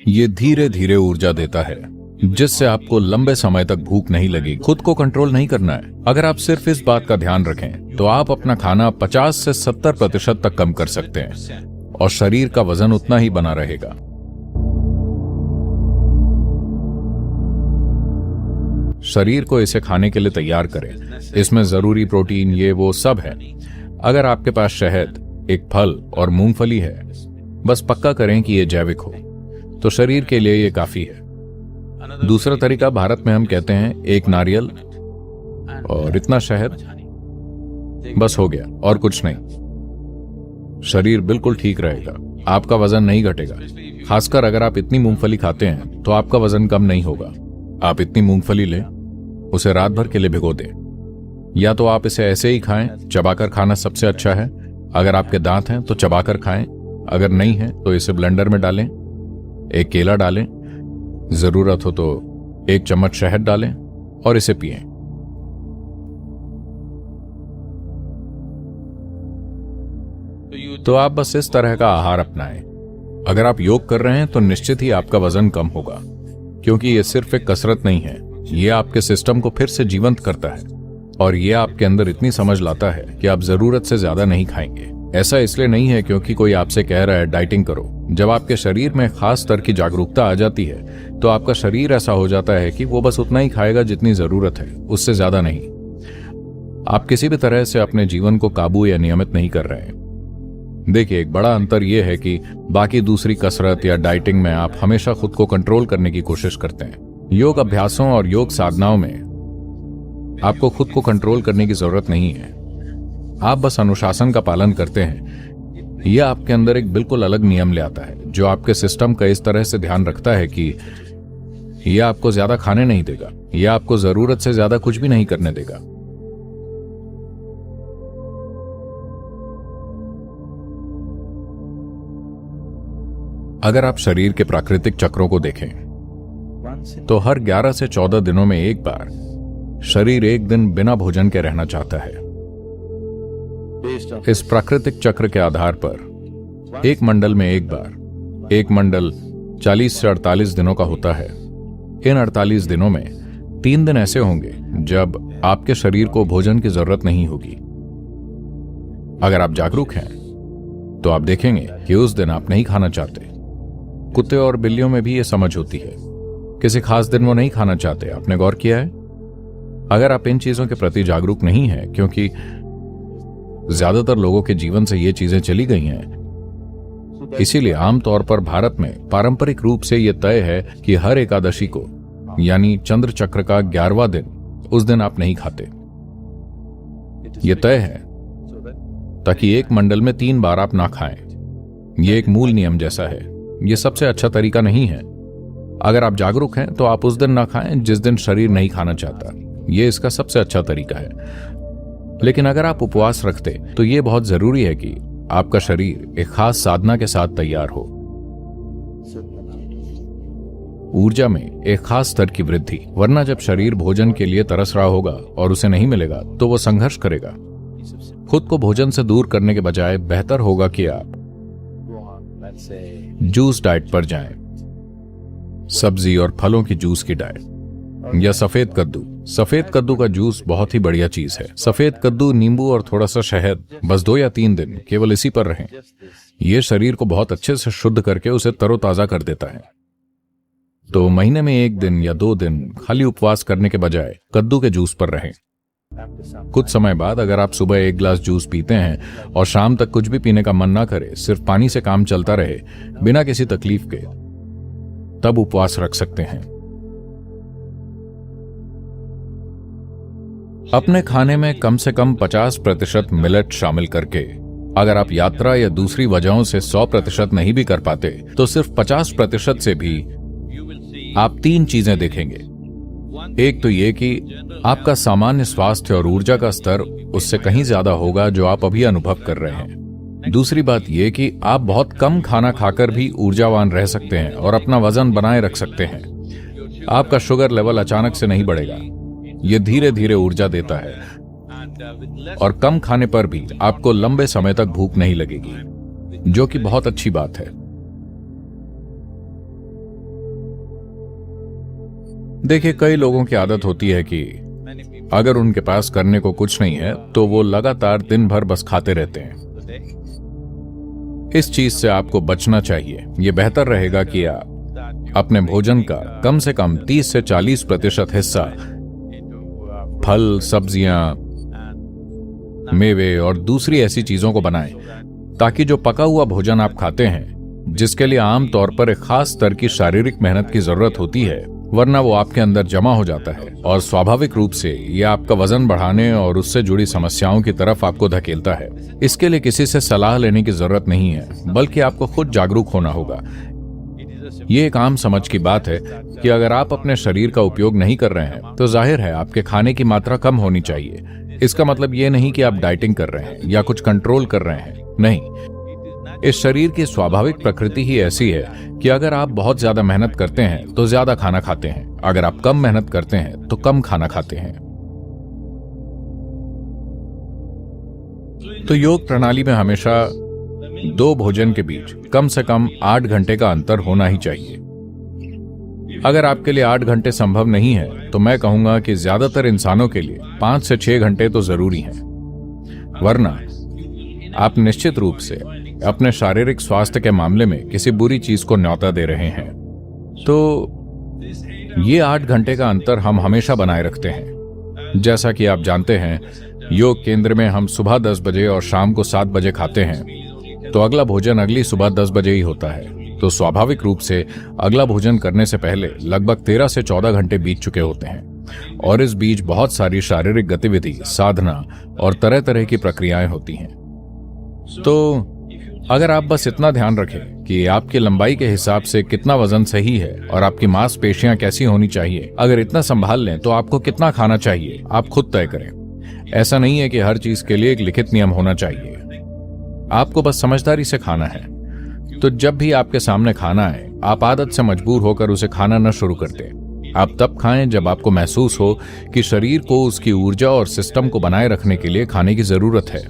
ये धीरे धीरे ऊर्जा देता है जिससे आपको लंबे समय तक भूख नहीं लगेगी। खुद को कंट्रोल नहीं करना है। अगर आप सिर्फ इस बात का ध्यान रखें तो आप अपना खाना 50 से 70% तक कम कर सकते हैं और शरीर का वजन उतना ही बना रहेगा। शरीर को इसे खाने के लिए तैयार करें। इसमें जरूरी प्रोटीन ये वो सब है। अगर आपके पास शहद, एक फल और मूंगफली है, बस पक्का करें कि ये जैविक हो, तो शरीर के लिए ये काफी है। दूसरा तरीका, भारत में हम कहते हैं एक नारियल और इतना शहद, बस हो गया और कुछ नहीं। शरीर बिल्कुल ठीक रहेगा, आपका वजन नहीं घटेगा। खासकर अगर आप इतनी मूंगफली खाते हैं तो आपका वजन कम नहीं होगा। आप इतनी मूंगफली लें, उसे रात भर के लिए भिगो दें। या तो आप इसे ऐसे ही खाएं, चबाकर खाना सबसे अच्छा है। अगर आपके दांत हैं तो चबाकर खाएं, अगर नहीं है तो इसे ब्लेंडर में डालें। एक केला डालें, जरूरत हो तो 1 चम्मच शहद डालें और इसे पिएं। तो आप बस इस तरह का आहार अपनाएं। अगर आप योग कर रहे हैं तो निश्चित ही आपका वजन कम होगा, क्योंकि यह सिर्फ एक कसरत नहीं है, यह आपके सिस्टम को फिर से जीवंत करता है और यह आपके अंदर इतनी समझ लाता है कि आप जरूरत से ज्यादा नहीं खाएंगे। ऐसा इसलिए नहीं है क्योंकि कोई आपसे कह रहा है डाइटिंग करो। जब आपके शरीर में खास स्तर की जागरूकता आ जाती है तो आपका शरीर ऐसा हो जाता है कि वो बस उतना ही खाएगा जितनी जरूरत है, उससे ज्यादा नहीं। आप किसी भी तरह से अपने जीवन को काबू या नियमित नहीं कर रहे हैं। देखिए, एक बड़ा अंतर यह है कि बाकी दूसरी कसरत या डाइटिंग में आप हमेशा खुद को कंट्रोल करने की कोशिश करते हैं। योग अभ्यासों और योग साधनाओं में आपको खुद को कंट्रोल करने की जरूरत नहीं है। आप बस अनुशासन का पालन करते हैं। यह आपके अंदर एक बिल्कुल अलग नियम ले आता है जो आपके सिस्टम का इस तरह से ध्यान रखता है कि यह आपको ज्यादा खाने नहीं देगा, यह आपको जरूरत से ज्यादा कुछ भी नहीं करने देगा। अगर आप शरीर के प्राकृतिक चक्रों को देखें तो हर 11 से 14 दिनों में एक बार शरीर एक दिन बिना भोजन के रहना चाहता है। इस प्राकृतिक चक्र के आधार पर एक मंडल में एक बार, एक मंडल 40 से 48 दिनों का होता है। इन 48 दिनों में 3 दिन ऐसे होंगे जब आपके शरीर को भोजन की जरूरत नहीं होगी। अगर आप जागरूक हैं तो आप देखेंगे कि उस दिन आप नहीं खाना चाहते। कुत्ते और बिल्लियों में भी यह समझ होती है। किसी खास दिन वो नहीं खाना चाहते। आपने गौर किया है? अगर आप इन चीजों के प्रति जागरूक नहीं हैं, क्योंकि ज्यादातर लोगों के जीवन से ये चीजें चली गई हैं, इसीलिए आमतौर पर भारत में पारंपरिक रूप से यह तय है कि हर एकादशी को, यानी चंद्र चक्र का 11वां दिन, उस दिन आप नहीं खाते। यह तय है ताकि एक मंडल में 3 बार आप ना खाएं। यह एक मूल नियम जैसा है। यह सबसे अच्छा तरीका नहीं है। अगर आप जागरूक हैं तो आप उस दिन ना खाएं जिस दिन शरीर नहीं खाना चाहता। यह इसका सबसे अच्छा तरीका है। लेकिन अगर आप उपवास रखते तो यह बहुत जरूरी है कि आपका शरीर एक खास साधना के साथ तैयार हो। ऊर्जा में एक खास स्तर की वृद्धि, वरना जब शरीर भोजन के लिए तरस रहा होगा और उसे नहीं मिलेगा तो वो संघर्ष करेगा। खुद को भोजन से दूर करने के बजाय बेहतर होगा कि आप जूस डाइट पर जाएं, सब्जी और फलों की जूस की डाइट, या सफेद कद्दू। सफेद कद्दू का जूस बहुत ही बढ़िया चीज है। सफेद कद्दू, नींबू और थोड़ा सा शहद, बस 2 या 3 दिन केवल इसी पर रहें। यह शरीर को बहुत अच्छे से शुद्ध करके उसे तरोताजा कर देता है। तो महीने में 1 दिन या 2 दिन खाली उपवास करने के बजाय कद्दू के जूस पर रहें। कुछ समय बाद अगर आप सुबह 1 गिलास जूस पीते हैं और शाम तक कुछ भी पीने का मन ना करे, सिर्फ पानी से काम चलता रहे बिना किसी तकलीफ के, तब उपवास रख सकते हैं। अपने खाने में कम से कम 50% मिलेट शामिल करके, अगर आप यात्रा या दूसरी वजहों से 100% नहीं भी कर पाते तो सिर्फ 50% से भी आप 3 चीजें देखेंगे। एक तो ये कि आपका सामान्य स्वास्थ्य और ऊर्जा का स्तर उससे कहीं ज्यादा होगा जो आप अभी अनुभव कर रहे हैं। दूसरी बात यह कि आप बहुत कम खाना खाकर भी ऊर्जावान रह सकते हैं और अपना वजन बनाए रख सकते हैं। आपका शुगर लेवल अचानक से नहीं बढ़ेगा, यह धीरे धीरे ऊर्जा देता है और कम खाने पर भी आपको लंबे समय तक भूख नहीं लगेगी, जो कि बहुत अच्छी बात है। देखिए, कई लोगों की आदत होती है कि अगर उनके पास करने को कुछ नहीं है तो वो लगातार दिन भर बस खाते रहते हैं। इस चीज से आपको बचना चाहिए। यह बेहतर रहेगा कि आप अपने भोजन का कम से कम 30 से 40% हिस्सा फल, सब्जियां, मेवे और दूसरी ऐसी चीजों को बनाएं, ताकि जो पका हुआ भोजन आप खाते हैं, जिसके लिए आमतौर पर एक खास स्तर की शारीरिक मेहनत की जरूरत होती है, वरना वो आपके अंदर जमा हो जाता है और स्वाभाविक रूप से ये आपका वजन बढ़ाने और उससे जुड़ी समस्याओं की तरफ आपको धकेलता है। इसके लिए किसी से सलाह लेने की जरूरत नहीं है, बल्कि आपको खुद जागरूक होना होगा। ये एक आम समझ की बात है कि अगर आप अपने शरीर का उपयोग नहीं कर रहे हैं तो जाहिर है आपके खाने की मात्रा कम होनी चाहिए। इसका मतलब ये नहीं कि आप डाइटिंग कर रहे हैं या कुछ कंट्रोल कर रहे हैं, नहीं। इस शरीर की स्वाभाविक प्रकृति ही ऐसी है कि अगर आप बहुत ज्यादा मेहनत करते हैं तो ज्यादा खाना खाते हैं, अगर आप कम मेहनत करते हैं तो कम खाना खाते हैं। तो योग प्रणाली में हमेशा 2 भोजन के बीच कम से कम 8 घंटे का अंतर होना ही चाहिए। अगर आपके लिए 8 घंटे संभव नहीं है तो मैं कहूंगा कि ज्यादातर इंसानों के लिए 5 से 6 घंटे तो जरूरी हैं, वरना आप निश्चित रूप से अपने शारीरिक स्वास्थ्य के मामले में किसी बुरी चीज को न्योता दे रहे हैं। तो ये 8 घंटे का अंतर हम हमेशा बनाए रखते हैं। जैसा कि आप जानते हैं, योग केंद्र में हम सुबह 10 बजे और शाम को 7 बजे खाते हैं, तो अगला भोजन अगली सुबह 10 बजे ही होता है। तो स्वाभाविक रूप से अगला भोजन करने से पहले लगभग 13 से 14 घंटे बीत चुके होते हैं और इस बीच बहुत सारी शारीरिक गतिविधि, साधना और तरह तरह की प्रक्रियाएं होती हैं। तो अगर आप बस इतना ध्यान रखें कि आपकी लंबाई के हिसाब से कितना वजन सही है और आपकी मांसपेशियां कैसी होनी चाहिए, अगर इतना संभाल लें तो आपको कितना खाना चाहिए आप खुद तय करें। ऐसा नहीं है कि हर चीज के लिए एक लिखित नियम होना चाहिए, आपको बस समझदारी से खाना है। तो जब भी आपके सामने खाना आए, आप आदत से मजबूर होकर उसे खाना न शुरू कर दें। आप तब खाएं जब आपको महसूस हो कि शरीर को उसकी ऊर्जा और सिस्टम को बनाए रखने के लिए खाने की जरूरत है।